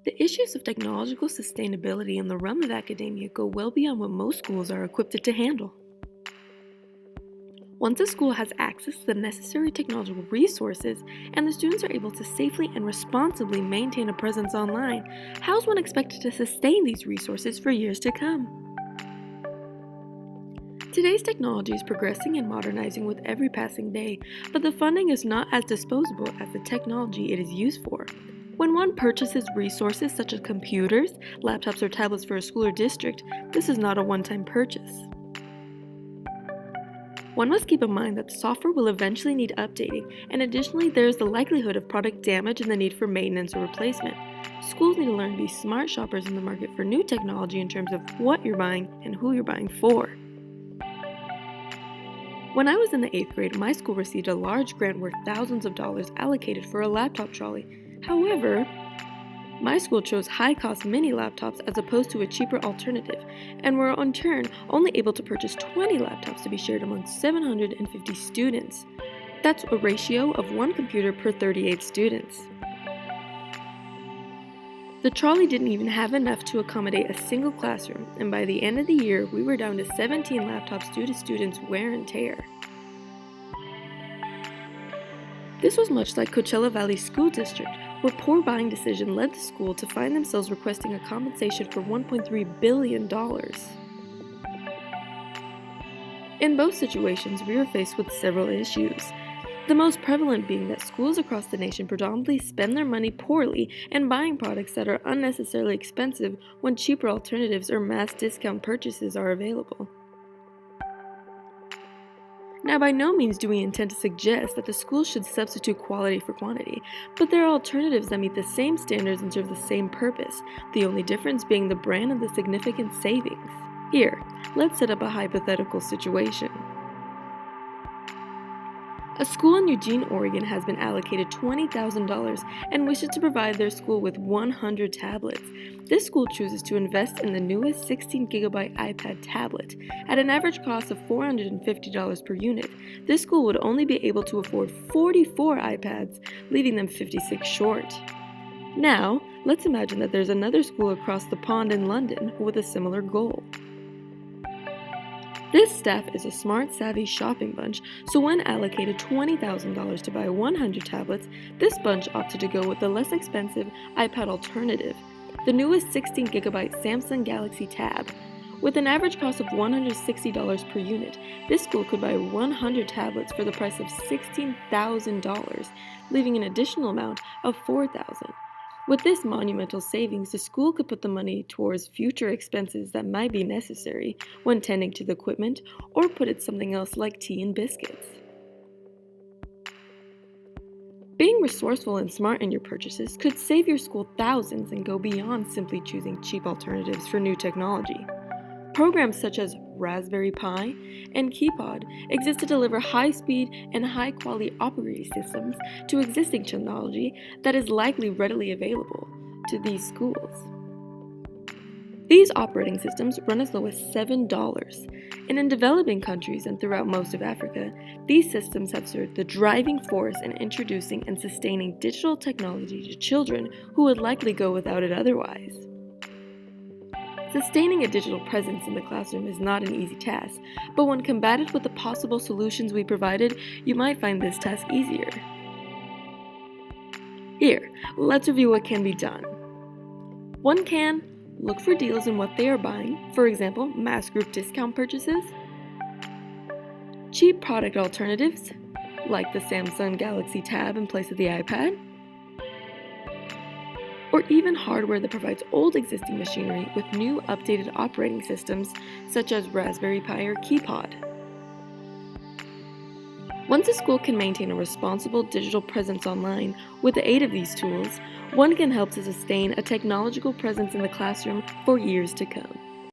The issues of technological sustainability in the realm of academia go well beyond what most schools are equipped to handle. Once a school has access to the necessary technological resources and the students are able to safely and responsibly maintain a presence online, how is one expected to sustain these resources for years to come? Today's technology is progressing and modernizing with every passing day, but the funding is not as disposable as the technology it is used for. When one purchases resources such as computers, laptops, or tablets for a school or district, this is not a one-time purchase. One must keep in mind that the software will eventually need updating, and additionally, there is the likelihood of product damage and the need for maintenance or replacement. Schools need to learn to be smart shoppers in the market for new technology in terms of what you're buying and who you're buying for. When I was in the 8th grade, my school received a large grant worth thousands of dollars allocated for a laptop trolley. However, my school chose high-cost mini laptops as opposed to a cheaper alternative, and were in turn only able to purchase 20 laptops to be shared among 750 students. That's a ratio of one computer per 38 students. The trolley didn't even have enough to accommodate a single classroom, and by the end of the year, we were down to 17 laptops due to students' wear and tear. This was much like Coachella Valley School District, where poor buying decision led the school to find themselves requesting a compensation for $1.3 billion. In both situations, we were faced with several issues. The most prevalent being that schools across the nation predominantly spend their money poorly and buying products that are unnecessarily expensive when cheaper alternatives or mass discount purchases are available. Now, by no means do we intend to suggest that the schools should substitute quality for quantity, but there are alternatives that meet the same standards and serve the same purpose, the only difference being the brand and the significant savings. Here, let's set up a hypothetical situation. A school in Eugene, Oregon has been allocated $20,000 and wishes to provide their school with 100 tablets. This school chooses to invest in the newest 16GB iPad tablet. At an average cost of $450 per unit, this school would only be able to afford 44 iPads, leaving them 56 short. Now, let's imagine that there's another school across the pond in London with a similar goal. This staff is a smart, savvy shopping bunch, so when allocated $20,000 to buy 100 tablets, this bunch opted to go with the less expensive iPad alternative, the newest 16GB Samsung Galaxy Tab. With an average cost of $160 per unit, this school could buy 100 tablets for the price of $16,000, leaving an additional amount of $4,000. With this monumental savings, the school could put the money towards future expenses that might be necessary when tending to the equipment, or put it something else like tea and biscuits. Being resourceful and smart in your purchases could save your school thousands and go beyond simply choosing cheap alternatives for new technology. Programs such as Raspberry Pi and KeyPod exist to deliver high-speed and high-quality operating systems to existing technology that is likely readily available to these schools. These operating systems run as low as $7, and in developing countries and throughout most of Africa, these systems have served the driving force in introducing and sustaining digital technology to children who would likely go without it otherwise. Sustaining a digital presence in the classroom is not an easy task, but when combated with the possible solutions we provided, you might find this task easier. Here, let's review what can be done. One can look for deals in what they are buying, for example, mass group discount purchases. Cheap product alternatives, like the Samsung Galaxy Tab in place of the iPad. Or even hardware that provides old existing machinery with new updated operating systems such as Raspberry Pi or KeyPod. Once a school can maintain a responsible digital presence online with the aid of these tools, one can help to sustain a technological presence in the classroom for years to come.